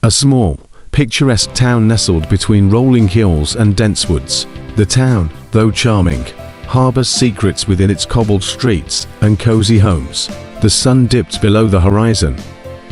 A small, picturesque town nestled between rolling hills and dense woods. The town, though charming, harbors secrets within its cobbled streets and cozy homes. The sun dipped below the horizon,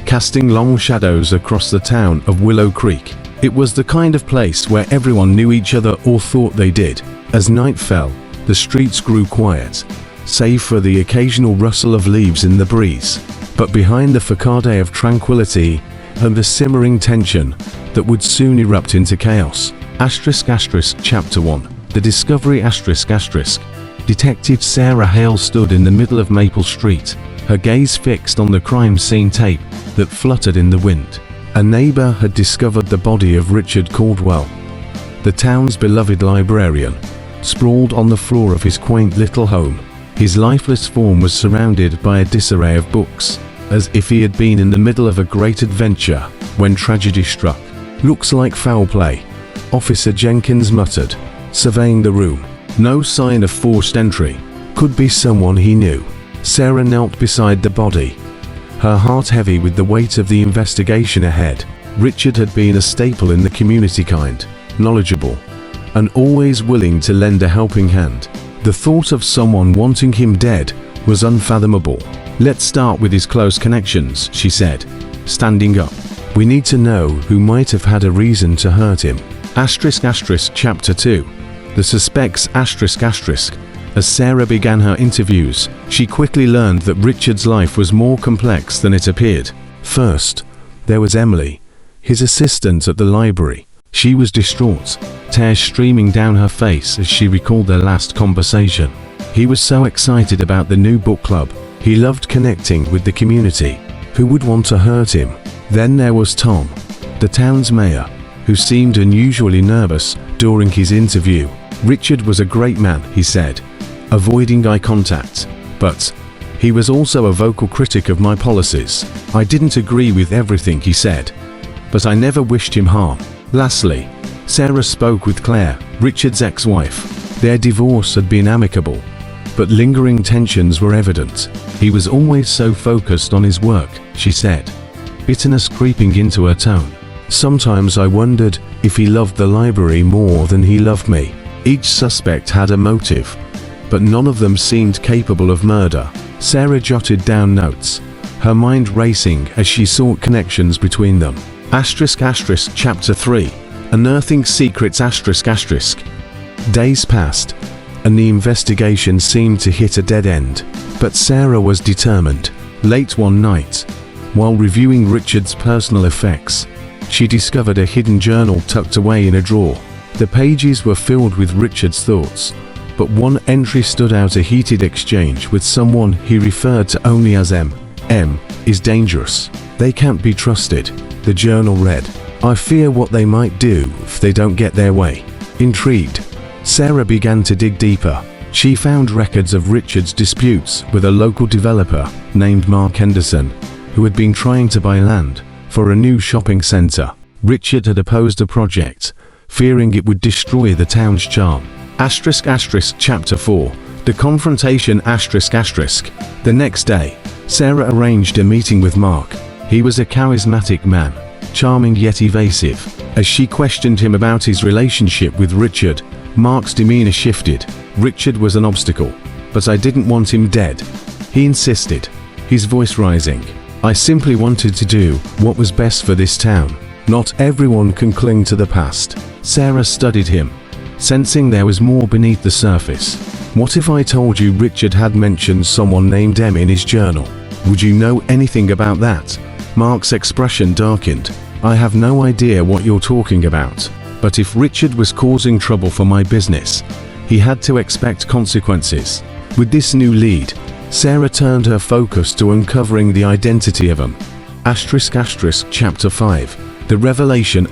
casting long shadows across the town of Willow Creek. It was the kind of place where everyone knew each other or thought they did. As night fell, the streets grew quiet, save for the occasional rustle of leaves in the breeze. But behind the facade of tranquility and the simmering tension that would soon erupt into chaos. Chapter 1. The Discovery Detective Sarah Hale stood in the middle of Maple Street, her gaze fixed on the crime scene tape that fluttered in the wind. A neighbor had discovered the body of Richard Caldwell, the town's beloved librarian, sprawled on the floor of his quaint little home. His lifeless form was surrounded by a disarray of books, as if he had been in the middle of a great adventure when tragedy struck. "Looks like foul play," Officer Jenkins muttered, surveying the room. No sign of forced entry. Could be someone he knew. Sarah knelt beside the body, her heart heavy with the weight of the investigation ahead. Richard had been a staple in the community, kind, knowledgeable, and always willing to lend a helping hand. The thought of someone wanting him dead was unfathomable. "Let's start with his close connections," she said, standing up. "We need to know who might have had a reason to hurt him." Chapter 2. The Suspects As Sarah began her interviews, she quickly learned that Richard's life was more complex than it appeared. First, there was Emily, his assistant at the library. She was distraught, tears streaming down her face as she recalled their last conversation. He was so excited about the new book club. He loved connecting with the community. Who would want to hurt him? Then there was Tom, the town's mayor, who seemed unusually nervous during his interview. "Richard was a great man," he said, avoiding eye contact, "but he was also a vocal critic of my policies. I didn't agree with everything he said, but I never wished him harm." Lastly, Sarah spoke with Claire, Richard's ex-wife. Their divorce had been amicable, but lingering tensions were evident. "He was always so focused on his work," she said, bitterness creeping into her tone. "Sometimes I wondered if he loved the library more than he loved me." Each suspect had a motive, but none of them seemed capable of murder. Sarah jotted down notes, her mind racing as she sought connections between them. Chapter 3. Unearthing Secrets Days passed, and the investigation seemed to hit a dead end. But Sarah was determined. Late one night, while reviewing Richard's personal effects, she discovered a hidden journal tucked away in a drawer. The pages were filled with Richard's thoughts, but one entry stood out: a heated exchange with someone he referred to only as M. "M is dangerous. They can't be trusted," the journal read. "I fear what they might do if they don't get their way." Intrigued, Sarah began to dig deeper. She found records of Richard's disputes with a local developer named Mark Henderson, who had been trying to buy land for a new shopping center. Richard had opposed the project, fearing it would destroy the town's charm. Chapter 4. The Confrontation The next day, Sarah arranged a meeting with Mark. He was a charismatic man, charming yet evasive. As she questioned him about his relationship with Richard, Mark's demeanor shifted. "Richard was an obstacle, but I didn't want him dead," he insisted, his voice rising. "I simply wanted to do what was best for this town. Not everyone can cling to the past." Sarah studied him, sensing there was more beneath the surface. "What if I told you Richard had mentioned someone named M in his journal? Would you know anything about that?" Mark's expression darkened. "I have no idea what you're talking about. But if Richard was causing trouble for my business, he had to expect consequences." With this new lead, Sarah turned her focus to uncovering the identity of him. Chapter 5. The Revelation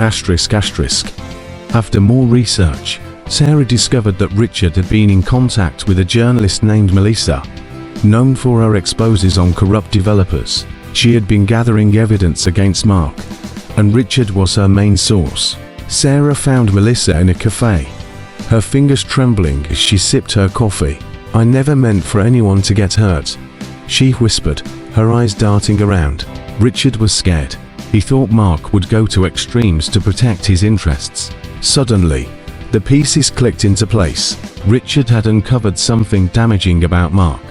After more research, Sarah discovered that Richard had been in contact with a journalist named Melissa, known for her exposes on corrupt developers. She had been gathering evidence against Mark, and Richard was her main source. Sarah found Melissa in a cafe, her fingers trembling as she sipped her coffee. "I never meant for anyone to get hurt," she whispered, her eyes darting around. Richard was scared. He thought Mark would go to extremes to protect his interests. Suddenly, the pieces clicked into place. Richard had uncovered something damaging about Mark,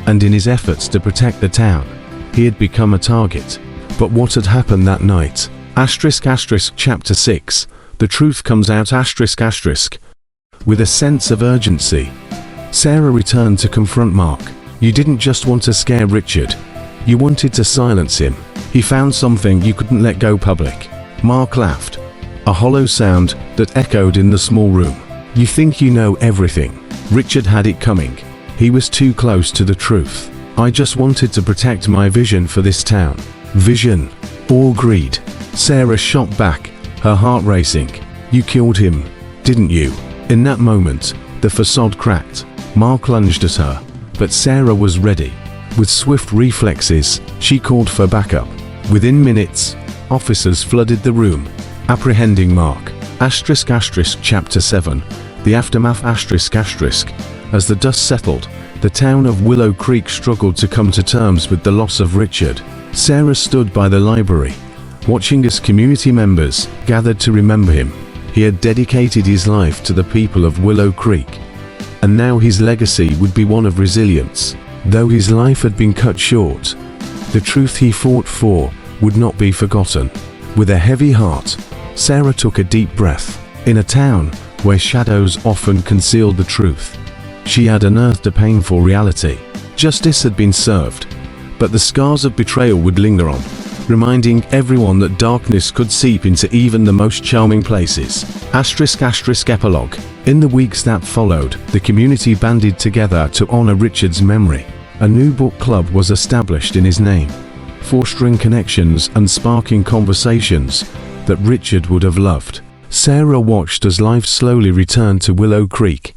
and in his efforts to protect the town, he had become a target. But what had happened that night? Chapter 6. The truth comes out. With a sense of urgency, Sarah returned to confront Mark. You didn't just want to scare Richard. You wanted to silence him. He found something you couldn't let go public. Mark laughed, a hollow sound that echoed in the small room. You think you know everything. Richard had it coming. He was too close to the truth. I just wanted to protect my vision for this town. Vision or greed? Sarah shot back, her heart racing. You killed him, didn't you? In that moment, the facade cracked. Mark lunged at her, but Sarah was ready. With swift reflexes, she called for backup. Within minutes, officers flooded the room, apprehending Mark. Chapter 7. The aftermath. As the dust settled, the town of Willow Creek struggled to come to terms with the loss of Richard. Sarah stood by the library, watching as community members gathered to remember him. He had dedicated his life to the people of Willow Creek, and now his legacy would be one of resilience. Though his life had been cut short, the truth he fought for would not be forgotten. With a heavy heart, Sarah took a deep breath. In a town where shadows often concealed the truth, she had unearthed a painful reality. Justice had been served, but the scars of betrayal would linger on, reminding everyone that darkness could seep into even the most charming places. Epilogue. In the weeks that followed, the community banded together to honor Richard's memory. A new book club was established in his name, fostering connections and sparking conversations that Richard would have loved. Sarah watched as life slowly returned to Willow Creek.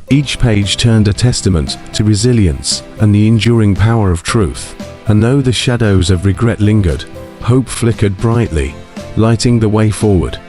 Each page turned a testament to resilience and the enduring power of truth. And though the shadows of regret lingered, hope flickered brightly, lighting the way forward.